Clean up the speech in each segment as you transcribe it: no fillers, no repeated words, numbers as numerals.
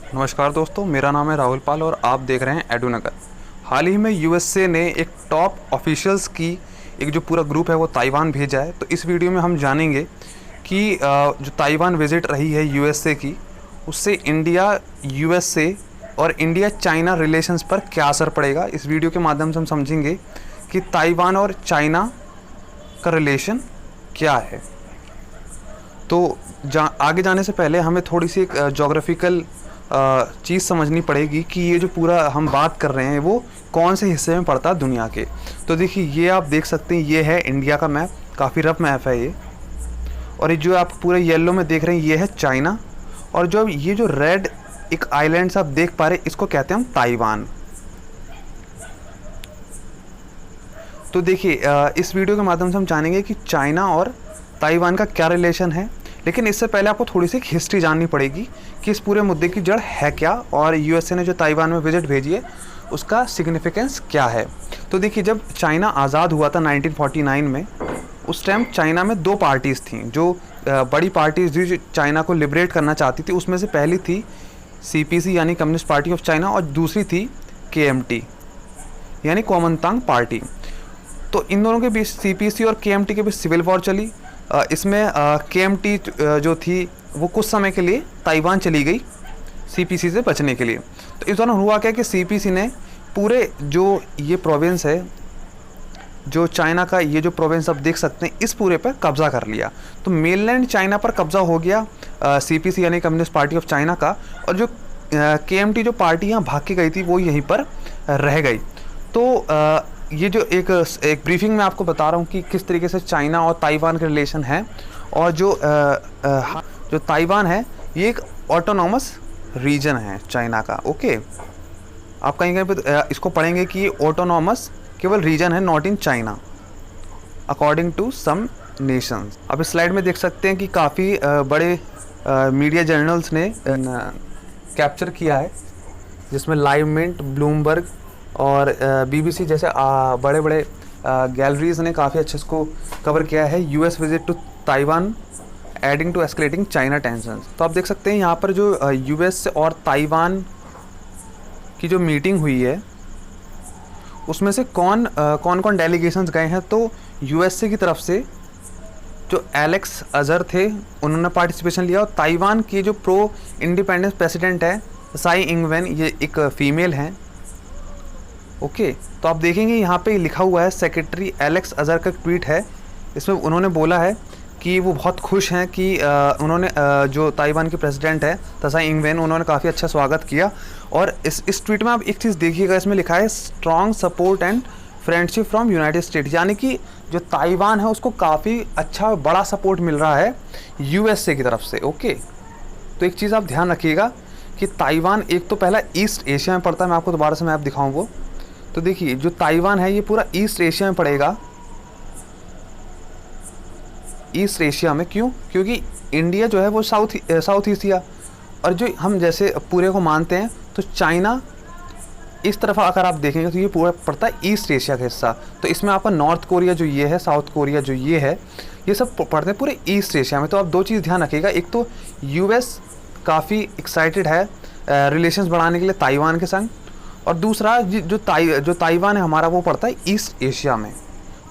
नमस्कार दोस्तों, मेरा नाम है राहुल पाल और आप देख रहे हैं एडुनगर। हाल ही में यूएसए ने एक टॉप ऑफिशियल्स की एक जो पूरा ग्रुप है वो ताइवान भेजा है। तो इस वीडियो में हम जानेंगे कि जो ताइवान विज़िट रही है यूएसए की, उससे इंडिया यूएसए और इंडिया चाइना रिलेशंस पर क्या असर पड़ेगा। इस वीडियो के माध्यम से हम समझेंगे कि ताइवान और चाइना का रिलेशन क्या है। तो आगे जाने से पहले हमें थोड़ी सी एक जोग्राफिकल चीज़ समझनी पड़ेगी कि ये जो पूरा हम बात कर रहे हैं वो कौन से हिस्से में पड़ता है दुनिया के। तो देखिए, ये आप देख सकते हैं, ये है इंडिया का मैप, काफ़ी रफ मैप है ये। और ये जो आप पूरे येलो में देख रहे हैं ये है चाइना, और जो ये जो रेड एक आइलैंड्स आप देख पा रहे हैं इसको कहते हैं हम ताइवान। तो देखिए, इस वीडियो के माध्यम से हम जानेंगे कि चाइना और ताइवान का क्या रिलेशन है। लेकिन इससे पहले आपको थोड़ी सी हिस्ट्री जाननी पड़ेगी कि इस पूरे मुद्दे की जड़ है क्या, और यूएसए ने जो ताइवान में विजिट भेजी है उसका सिग्निफिकेंस क्या है। तो देखिए, जब चाइना आज़ाद हुआ था 1949 में, उस टाइम चाइना में दो पार्टीज़ थी जो बड़ी पार्टीज थी जो चाइना को लिबरेट करना चाहती थी। उसमें से पहली थी सीपीसी यानी कम्युनिस्ट पार्टी ऑफ चाइना, और दूसरी थी केएमटी यानी कुओमिंतांग पार्टी। तो इन दोनों के बीच, सीपीसी और केएमटी के बीच सिविल वॉर चली। इसमें केएमटी जो थी वो कुछ समय के लिए ताइवान चली गई सीपीसी से बचने के लिए। तो इस दौरान हुआ क्या कि सीपीसी ने पूरे जो ये प्रोविंस है, जो चाइना का ये जो प्रोविंस आप देख सकते हैं, इस पूरे पर कब्ज़ा कर लिया। तो मेनलैंड चाइना पर कब्ज़ा हो गया सीपीसी यानी कम्युनिस्ट पार्टी ऑफ चाइना का, और जो केएमटी जो पार्टी यहाँ भाग के गई थी वो यहीं पर रह गई। तो ये जो एक ब्रीफिंग में आपको बता रहा हूँ कि किस तरीके से चाइना और ताइवान के रिलेशन है। और जो ताइवान है ये एक ऑटोनॉमस रीजन है चाइना का। ओके, आप कहीं पे इसको पढ़ेंगे कि ये ऑटोनॉमस केवल रीजन है, not in China, according to some nations. आप इस स्लाइड में देख सकते हैं कि काफ़ी बड़े मीडिया जर्नल्स ने कैप्चर किया है, जिसमें लाइव मिंट, ब्लूमबर्ग और बीबीसी जैसे बड़े बड़े गैलरीज ने काफ़ी अच्छे इसको कवर किया है। US visit to Taiwan adding to escalating China tensions. तो आप देख सकते हैं यहाँ पर जो यूएस और ताइवान की जो मीटिंग हुई है उसमें से कौन कौन डेलीगेशंस गए हैं। तो यूएसए की तरफ से जो एलेक्स अजर थे उन्होंने पार्टिसिपेशन लिया, और ताइवान की जो प्रो इंडिपेंडेंस प्रेसिडेंट है साई इंगवेन, ये एक फ़ीमेल हैं। ओके, तो आप देखेंगे यहाँ पे लिखा हुआ है, सेक्रेटरी एलेक्स अजर का ट्वीट है, इसमें उन्होंने बोला है कि वो बहुत खुश हैं कि उन्होंने जो ताइवान के प्रेसिडेंट है त्साई इंगवेन, उन्होंने काफ़ी अच्छा स्वागत किया। और इस ट्वीट में आप एक चीज़ देखिएगा, इसमें लिखा है strong support and friendship from United states, यानी कि जो ताइवान है उसको काफ़ी अच्छा बड़ा सपोर्ट मिल रहा है यूएसए की तरफ से। ओके, तो एक चीज़ आप ध्यान रखिएगा कि ताइवान एक तो पहला ईस्ट एशिया में पड़ता है। मैं आपको दोबारा से मैप दिखाऊँ वो, तो देखिए जो ताइवान है ये पूरा ईस्ट एशिया में पड़ेगा। ईस्ट एशिया में क्यों? क्योंकि इंडिया जो है वो साउथ एशिया, और जो हम जैसे पूरे को मानते हैं, तो चाइना इस तरफ अगर आप देखेंगे तो ये पूरा पड़ता है ईस्ट एशिया का हिस्सा। तो इसमें आपका नॉर्थ कोरिया जो ये है, साउथ कोरिया जो ये है, ये सब पड़ते हैं पूरे ईस्ट एशिया में। तो आप दो चीज़ ध्यान रखिएगा, एक तो यूएस काफ़ी एक्साइटेड है रिलेशंस बढ़ाने के लिए ताइवान के संग, और दूसरा जो ताइवान है हमारा वो पड़ता है ईस्ट एशिया में।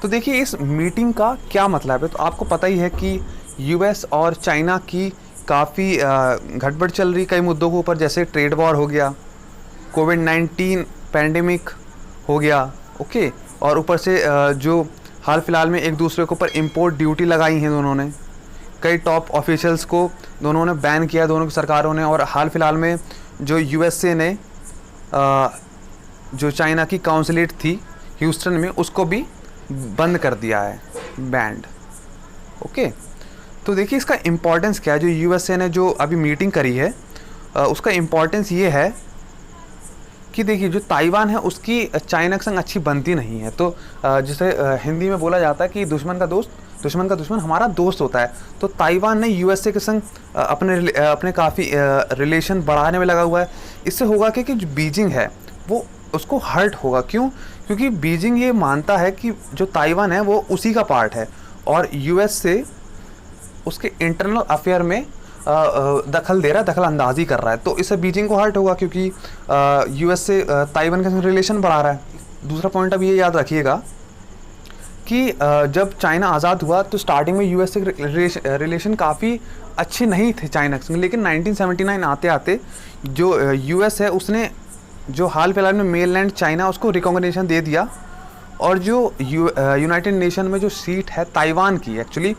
तो देखिए इस मीटिंग का क्या मतलब है। तो आपको पता ही है कि यूएस और चाइना की काफ़ी घटबड़ चल रही कई मुद्दों के ऊपर, जैसे ट्रेड वॉर हो गया, कोविड-19 पैंडेमिक हो गया। ओके, और ऊपर से जो हाल फिलहाल में एक दूसरे के ऊपर इम्पोर्ट ड्यूटी लगाई हैं दोनों ने, कई टॉप ऑफिशियल्स को दोनों ने बैन किया, दोनों की सरकारों ने। और हाल फिलहाल में जो यूएसए ने जो चाइना की काउंसलेट थी ह्यूस्टन में, उसको भी बंद कर दिया है, बैंड। ओके, तो देखिए इसका इम्पोर्टेंस क्या है। जो यूएसए ने जो अभी मीटिंग करी है उसका इम्पोर्टेंस ये है कि देखिए जो ताइवान है उसकी चाइना के संग अच्छी बनती नहीं है। तो जिसे हिंदी में बोला जाता है कि दुश्मन का दुश्मन हमारा दोस्त होता है। तो ताइवान ने यूएसए के संग अपने काफ़ी रिलेशन बढ़ाने में लगा हुआ है। इससे होगा कि जो बीजिंग है वो उसको हर्ट होगा। क्यों? क्योंकि बीजिंग ये मानता है कि जो ताइवान है वो उसी का पार्ट है, और यूएस से उसके इंटरनल अफेयर में दखल दे रहा है, दखल अंदाजी कर रहा है। तो इससे बीजिंग को हर्ट होगा क्योंकि यूएस से ताइवान का रिलेशन बढ़ा रहा है। दूसरा पॉइंट अब ये याद रखिएगा कि जब चाइना आज़ाद हुआ तो स्टार्टिंग में यूएस से रिलेशन काफ़ी अच्छे नहीं थे चाइना के, लेकिन 1979 आते आते जो यूएस है उसने जो हाल फिलहाल में मेनलैंड चाइना उसको रिकॉग्निशन दे दिया, और जो यूनाइटेड नेशन में जो सीट है ताइवान की, एक्चुअली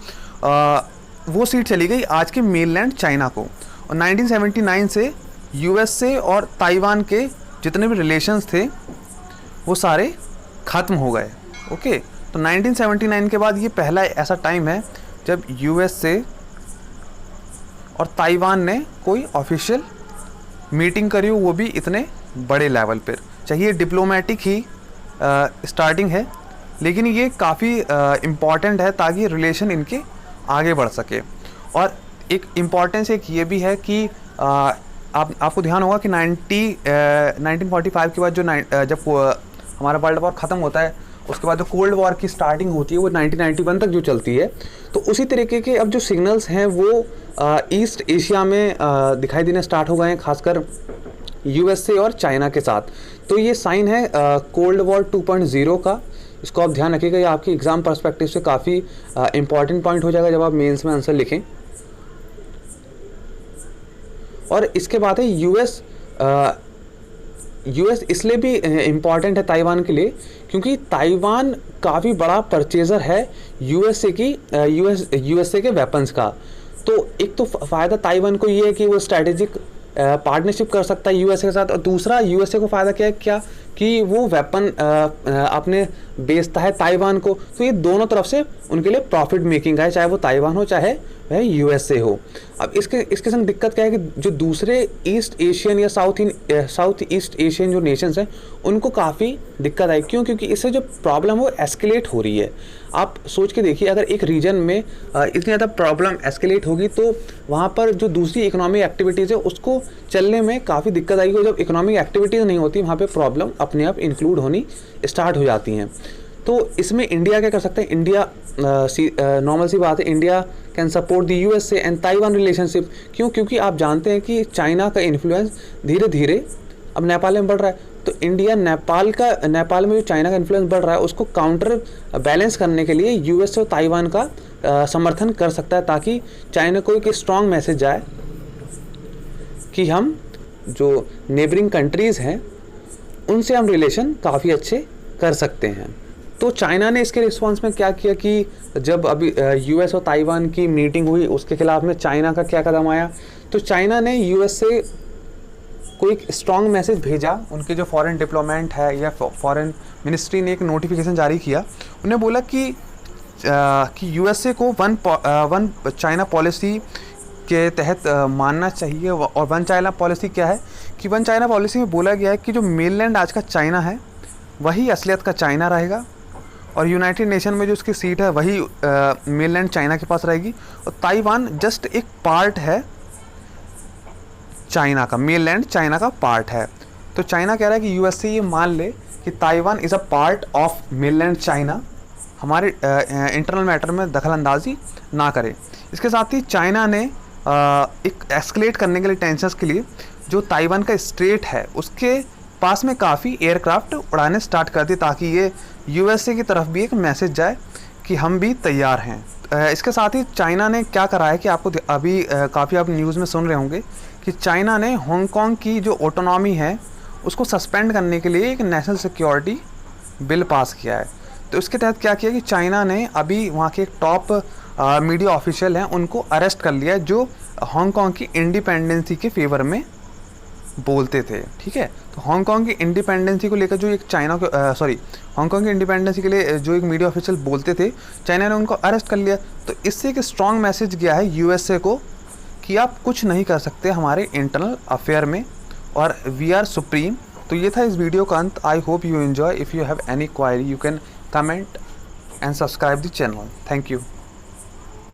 वो सीट चली गई आज के मेनलैंड चाइना को। और 1979 से यूएस से और ताइवान के जितने भी रिलेशंस थे वो सारे ख़त्म हो गए। ओके, तो 1979 के बाद ये पहला ऐसा टाइम है जब यूएस से और ताइवान ने कोई ऑफिशियल मीटिंग करी हो, वो भी इतने बड़े लेवल पर। चाहिए डिप्लोमेटिक ही स्टार्टिंग है, लेकिन ये काफ़ी इम्पॉर्टेंट है ताकि रिलेशन इनके आगे बढ़ सके। और एक इम्पॉर्टेंस एक ये भी है कि आपको ध्यान होगा कि 1945 के बाद जब हमारा वर्ल्ड वॉर ख़त्म होता है, उसके बाद जो कोल्ड वॉर की स्टार्टिंग होती है वो 1991 तक जो चलती है। तो उसी तरीके के अब जो सिग्नल्स हैं वो ईस्ट एशिया में दिखाई देने स्टार्ट हो गए हैं, खासकर यूएस से और चाइना के साथ। तो ये साइन है कोल्ड वॉर 2.0 का। इसको आप ध्यान रखिएगा, ये आपकी एग्ज़ाम पर्सपेक्टिव से काफ़ी इंपॉर्टेंट पॉइंट हो जाएगा जब आप मेंस में आंसर लिखें। और इसके बाद है यूएस इसलिए भी इम्पॉर्टेंट है ताइवान के लिए क्योंकि ताइवान काफ़ी बड़ा परचेज़र है यूएसए के वेपन्स का। तो एक तो फ़ायदा ताइवान को ये है कि वो स्ट्रैटेजिक पार्टनरशिप कर सकता है यूएसए के साथ, और दूसरा यूएसए को फ़ायदा क्या है कि वो वेपन अपने बेचता है ताइवान को। तो ये दोनों तरफ से उनके लिए प्रॉफिट मेकिंग है, चाहे वो ताइवान हो चाहे वह यूएसए हो। अब इसके संग दिक्कत क्या है कि जो दूसरे ईस्ट एशियन या साउथ ईस्ट एशियन जो नेशंस हैं उनको काफ़ी दिक्कत आई। क्यों? क्योंकि इससे जो प्रॉब्लम वो एस्केलेट हो रही है। आप सोच के देखिए, अगर एक रीजन में इतनी ज़्यादा प्रॉब्लम एस्केलेट होगी तो वहाँ पर जो दूसरी इकोनॉमिक एक्टिविटीज़ है उसको चलने में काफ़ी दिक्कत आएगी। और जब इकोनॉमिक एक्टिविटीज़ नहीं होती वहाँ पे प्रॉब्लम अपने आप इंक्लूड होनी स्टार्ट हो जाती हैं। तो इसमें इंडिया क्या कर सकते हैं? इंडिया नॉर्मल सी बात है, India can support the USA and Taiwan relationship. क्यों? क्योंकि आप जानते हैं कि चाइना का इन्फ्लुएंस धीरे धीरे अब नेपाल में बढ़ रहा है। तो इंडिया नेपाल में जो चाइना का इन्फ्लुएंस बढ़ रहा है उसको काउंटर बैलेंस करने के लिए यूएसए और ताइवान का समर्थन कर सकता है, ताकि चाइना को एक स्ट्रॉन्ग मैसेज जाए कि हम जो नेबरिंग कंट्रीज़ हैं उनसे हम रिलेशन काफ़ी अच्छे कर सकते हैं। तो चाइना ने इसके रिस्पॉन्स में क्या किया कि जब अभी यूएस और ताइवान की मीटिंग हुई उसके खिलाफ में चाइना का क्या कदम आया? तो चाइना ने यूएस से कोई एक स्ट्रॉन्ग मैसेज भेजा। उनके जो फॉरेन डिप्लोमेट है या फॉरेन मिनिस्ट्री ने एक नोटिफिकेशन जारी किया। उन्हें बोला कि यूएसए को वन चाइना पॉलिसी के तहत मानना चाहिए। और वन चाइना पॉलिसी क्या है कि वन चाइना पॉलिसी में बोला गया है कि जो मेनलैंड आज का चाइना है वही असलियत का चाइना रहेगा, और यूनाइटेड नेशन में जो उसकी सीट है वही मेनलैंड चाइना के पास रहेगी, और ताइवान जस्ट एक पार्ट है चाइना का, मेनलैंड चाइना का पार्ट है। तो चाइना कह रहा है कि यूएसए ये मान ले कि Taiwan is a part of mainland China, हमारे इंटरनल मैटर में दखल अंदाजी ना करे। इसके साथ ही चाइना ने एक एस्केलेट करने के लिए, टेंशंस के लिए, जो ताइवान का स्ट्रेट है उसके पास में काफ़ी एयरक्राफ्ट उड़ाने स्टार्ट कर दी, ताकि ये यूएसए की तरफ भी एक मैसेज जाए कि हम भी तैयार हैं। इसके साथ ही चाइना ने क्या करा है कि आपको अभी काफ़ी आप न्यूज़ में सुन रहे होंगे कि चाइना ने हांगकांग की जो ऑटोनॉमी है उसको सस्पेंड करने के लिए एक नेशनल सिक्योरिटी बिल पास किया है। तो इसके तहत क्या किया कि चाइना ने अभी वहाँ के एक टॉप मीडिया ऑफिशियल हैं उनको अरेस्ट कर लिया, जो हांगकांग की इंडिपेंडेंसी के फेवर में बोलते थे। ठीक है, तो हांगकांग की इंडिपेंडेंसी को लेकर जो एक हांगकांग की इंडिपेंडेंसी के लिए जो एक मीडिया ऑफिशियल बोलते थे, चाइना ने उनको अरेस्ट कर लिया। तो इससे एक स्ट्रॉन्ग मैसेज गया है यूएसए को कि आप कुछ नहीं कर सकते हमारे इंटरनल अफेयर में, और वी आर सुप्रीम। तो ये था इस वीडियो का अंत। I hope you enjoy. If you have any query you can comment and subscribe the channel. Thank you.